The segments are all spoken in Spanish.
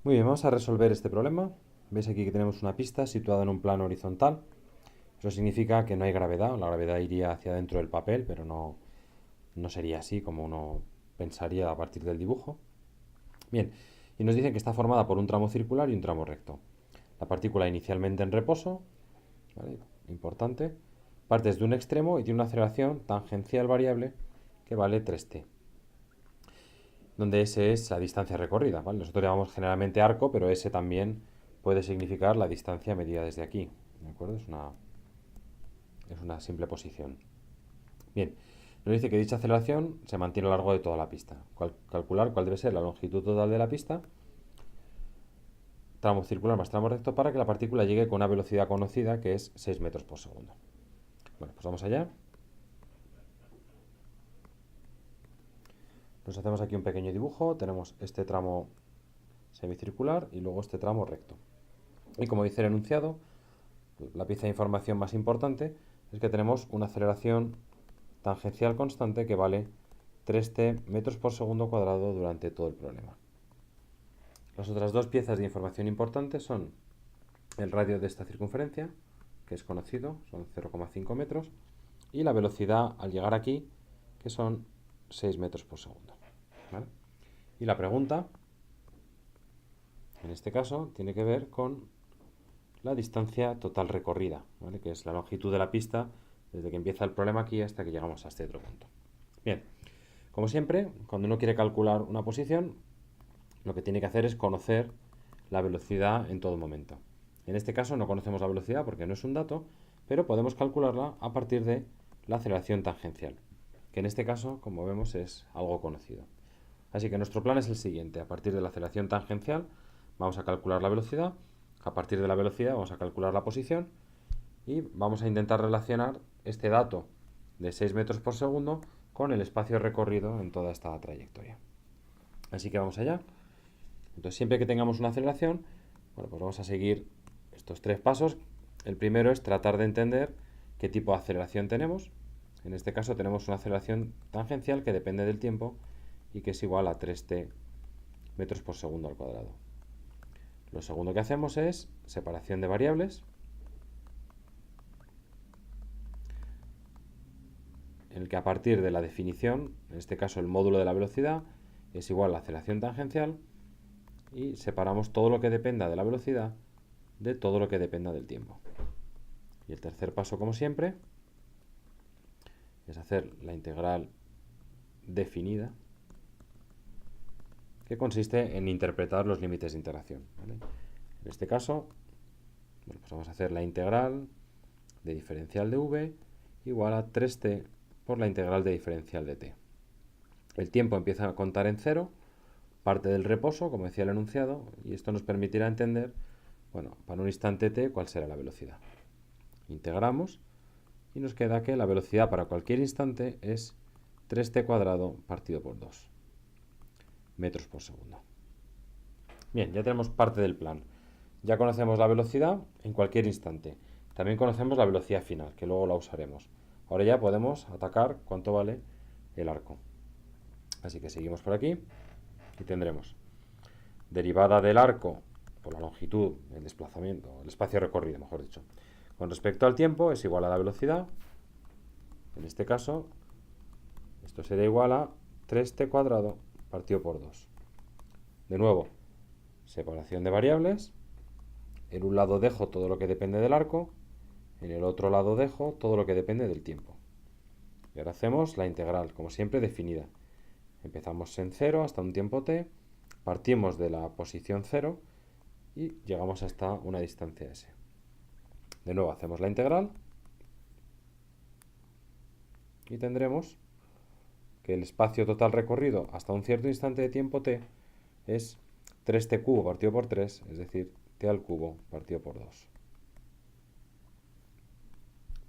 Muy bien, vamos a resolver este problema. Veis aquí que tenemos una pista situada en un plano horizontal. Eso significa que no hay gravedad. La gravedad iría hacia dentro del papel, pero no sería así como uno pensaría a partir del dibujo. Bien, y nos dicen que está formada por un tramo circular y un tramo recto. La partícula inicialmente en reposo, ¿vale? Importante, parte desde un extremo y tiene una aceleración tangencial variable que vale 3t, donde s es la distancia recorrida, ¿vale? Nosotros llamamos generalmente arco, pero s también puede significar la distancia medida desde aquí, ¿de acuerdo? Es una simple posición. Bien, nos dice que dicha aceleración se mantiene a lo largo de toda la pista. Calcular cuál debe ser la longitud total de la pista, tramo circular más tramo recto, para que la partícula llegue con una velocidad conocida que es 6 metros por segundo. Bueno, pues vamos allá. Nos hacemos aquí un pequeño dibujo. Tenemos este tramo semicircular y luego este tramo recto. Y como dice el enunciado, la pieza de información más importante es que tenemos una aceleración tangencial constante que vale 3t metros por segundo cuadrado durante todo el problema. Las otras dos piezas de información importantes son el radio de esta circunferencia, que es conocido, son 0,5 metros, y la velocidad al llegar aquí, que son 6 metros por segundo. ¿Vale? Y la pregunta, en este caso, tiene que ver con la distancia total recorrida, ¿vale? Que es la longitud de la pista desde que empieza el problema aquí hasta que llegamos a este otro punto. Bien, como siempre, cuando uno quiere calcular una posición, lo que tiene que hacer es conocer la velocidad en todo momento. En este caso no conocemos la velocidad porque no es un dato, pero podemos calcularla a partir de la aceleración tangencial, que en este caso, como vemos, es algo conocido. Así que nuestro plan es el siguiente. A partir de la aceleración tangencial vamos a calcular la velocidad, a partir de la velocidad vamos a calcular la posición y vamos a intentar relacionar este dato de 6 metros por segundo con el espacio recorrido en toda esta trayectoria. Así que vamos allá. Entonces, siempre que tengamos una aceleración, bueno, pues vamos a seguir estos tres pasos. El primero es tratar de entender qué tipo de aceleración tenemos. En este caso tenemos una aceleración tangencial que depende del tiempo y que es igual a 3t metros por segundo al cuadrado. Lo segundo que hacemos es separación de variables, en el que a partir de la definición, en este caso el módulo de la velocidad, es igual a la aceleración tangencial, y separamos todo lo que dependa de la velocidad de todo lo que dependa del tiempo. Y el tercer paso, como siempre, es hacer la integral definida, que consiste en interpretar los límites de integración, ¿vale? En este caso, bueno, pues vamos a hacer la integral de diferencial de v igual a 3t por la integral de diferencial de t. El tiempo empieza a contar en cero, parte del reposo, como decía el enunciado, y esto nos permitirá entender, bueno, para un instante t, cuál será la velocidad. Integramos y nos queda que la velocidad para cualquier instante es 3t cuadrado partido por 2 metros por segundo. Bien, ya tenemos parte del plan. Ya conocemos la velocidad en cualquier instante. También conocemos la velocidad final, que luego la usaremos. Ahora ya podemos atacar cuánto vale el arco. Así que seguimos por aquí y tendremos derivada del arco por la longitud, el desplazamiento, el espacio recorrido, mejor dicho, con respecto al tiempo es igual a la velocidad. En este caso, esto será igual a 3t cuadrado partido por 2. De nuevo, separación de variables. En un lado dejo todo lo que depende del arco, en el otro lado dejo todo lo que depende del tiempo. Y ahora hacemos la integral, como siempre, definida. Empezamos en 0 hasta un tiempo t, partimos de la posición 0 y llegamos hasta una distancia s. De nuevo hacemos la integral y tendremos que el espacio total recorrido hasta un cierto instante de tiempo t es 3t cubo partido por 3, es decir, t al cubo partido por 2.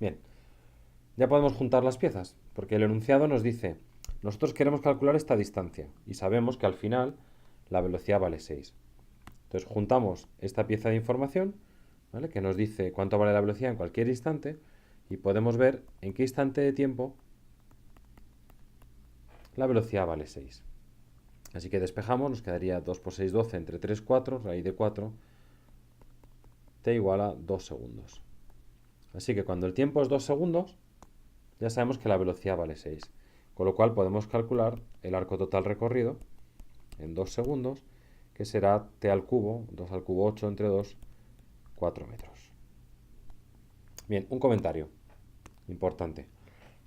Bien, ya podemos juntar las piezas, porque el enunciado nos dice, nosotros queremos calcular esta distancia y sabemos que al final la velocidad vale 6. Entonces juntamos esta pieza de información, ¿vale?, que nos dice cuánto vale la velocidad en cualquier instante y podemos ver en qué instante de tiempo la velocidad vale 6. Así que despejamos, nos quedaría 2 por 6, 12, entre 3, 4, raíz de 4, t igual a 2 segundos. Así que cuando el tiempo es 2 segundos, ya sabemos que la velocidad vale 6. Con lo cual podemos calcular el arco total recorrido en 2 segundos, que será t al cubo, 2 al cubo 8 entre 2, 4 metros. Bien, un comentario importante.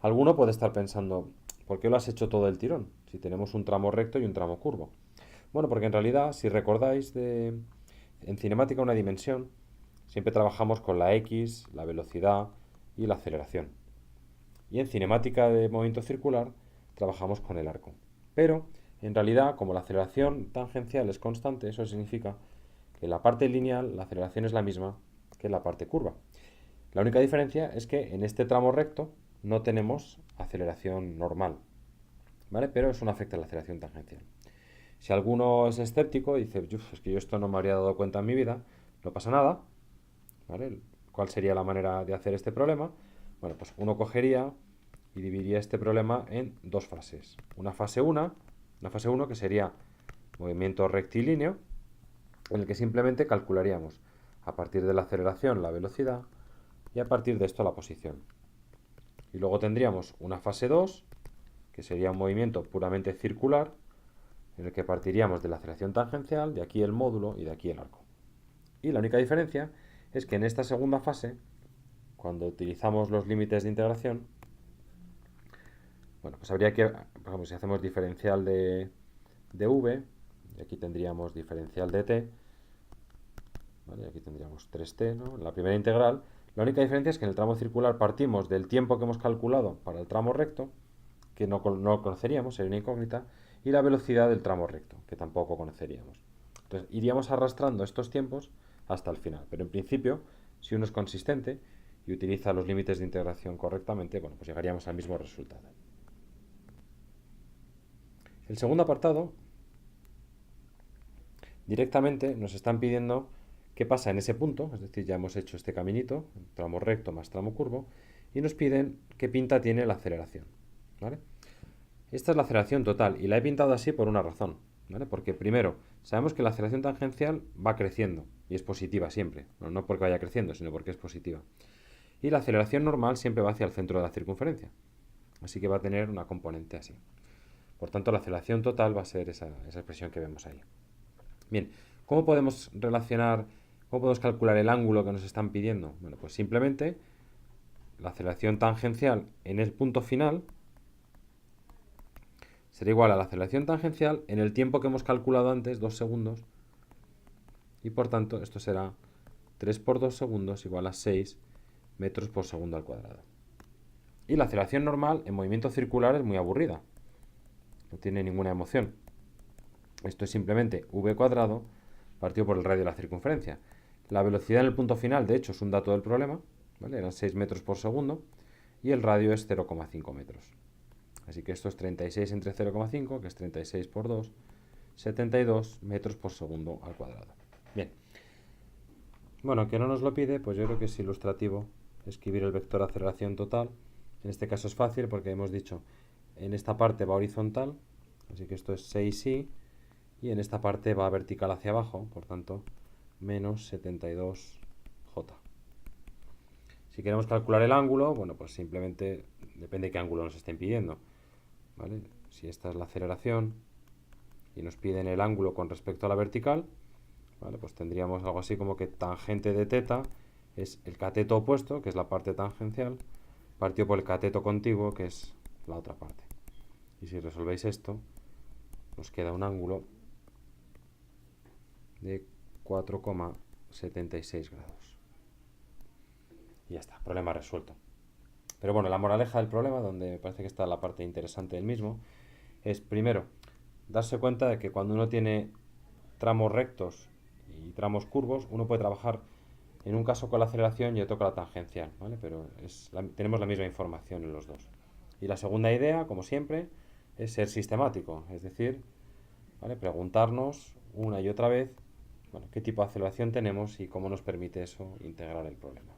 Alguno puede estar pensando, ¿por qué lo has hecho todo el tirón? Si tenemos un tramo recto y un tramo curvo. Bueno, porque en realidad, si recordáis, en cinemática una dimensión, siempre trabajamos con la X, la velocidad y la aceleración. Y en cinemática de movimiento circular, trabajamos con el arco. Pero, en realidad, como la aceleración tangencial es constante, eso significa que en la parte lineal la aceleración es la misma que en la parte curva. La única diferencia es que en este tramo recto no tenemos aceleración normal, ¿vale? Pero eso no afecta a la aceleración tangencial. Si alguno es escéptico y dice, es que yo esto no me habría dado cuenta en mi vida, no pasa nada, ¿vale? ¿Cuál sería la manera de hacer este problema? Bueno, pues uno cogería y dividiría este problema en dos fases. Una fase 1 que sería movimiento rectilíneo, en el que simplemente calcularíamos a partir de la aceleración la velocidad y a partir de esto la posición. Y luego tendríamos una fase 2, que sería un movimiento puramente circular, en el que partiríamos de la aceleración tangencial, de aquí el módulo y de aquí el arco. Y la única diferencia es que en esta segunda fase, cuando utilizamos los límites de integración, bueno, pues habría que, por ejemplo, si hacemos diferencial de v, y aquí tendríamos diferencial de t, ¿vale? Aquí tendríamos 3t, ¿no? En la primera integral, la única diferencia es que en el tramo circular partimos del tiempo que hemos calculado para el tramo recto, que no conoceríamos, sería una incógnita, y la velocidad del tramo recto, que tampoco conoceríamos. Entonces, iríamos arrastrando estos tiempos hasta el final. Pero en principio, si uno es consistente y utiliza los límites de integración correctamente, bueno, pues llegaríamos al mismo resultado. El segundo apartado, directamente nos están pidiendo qué pasa en ese punto, es decir, ya hemos hecho este caminito, tramo recto más tramo curvo, y nos piden qué pinta tiene la aceleración, ¿vale? Esta es la aceleración total y la he pintado así por una razón, ¿vale? Porque primero, sabemos que la aceleración tangencial va creciendo y es positiva siempre, no porque vaya creciendo, sino porque es positiva. Y la aceleración normal siempre va hacia el centro de la circunferencia, así que va a tener una componente así. Por tanto, la aceleración total va a ser esa expresión que vemos ahí. Bien, ¿cómo podemos calcular el ángulo que nos están pidiendo? Bueno, pues simplemente la aceleración tangencial en el punto final será igual a la aceleración tangencial en el tiempo que hemos calculado antes, 2 segundos, y por tanto esto será 3 por 2 segundos igual a 6 metros por segundo al cuadrado. Y la aceleración normal en movimiento circular es muy aburrida, no tiene ninguna emoción. Esto es simplemente v cuadrado partido por el radio de la circunferencia. La velocidad en el punto final, de hecho, es un dato del problema, ¿vale? Eran 6 metros por segundo, y el radio es 0,5 metros. Así que esto es 36 entre 0,5, que es 36 por 2, 72 metros por segundo al cuadrado. Bien. Bueno, que no nos lo pide, pues yo creo que es ilustrativo escribir el vector aceleración total. En este caso es fácil porque hemos dicho, en esta parte va horizontal, así que esto es 6i, y en esta parte va vertical hacia abajo, por tanto, menos 72j. Si queremos calcular el ángulo, bueno, pues simplemente depende de qué ángulo nos estén pidiendo, ¿vale? Si esta es la aceleración y nos piden el ángulo con respecto a la vertical, ¿vale? Pues tendríamos algo así como que tangente de θ es el cateto opuesto, que es la parte tangencial, partido por el cateto contiguo, que es la otra parte. Y si resolvéis esto, nos queda un ángulo de 4,76 grados. Y ya está, problema resuelto. Pero bueno, la moraleja del problema, donde me parece que está la parte interesante del mismo, es primero, darse cuenta de que cuando uno tiene tramos rectos y tramos curvos, uno puede trabajar en un caso con la aceleración y otro con la tangencial, ¿vale? Pero tenemos la misma información en los dos. Y la segunda idea, como siempre, es ser sistemático, es decir, ¿vale? Preguntarnos una y otra vez, bueno, qué tipo de aceleración tenemos y cómo nos permite eso integrar el problema.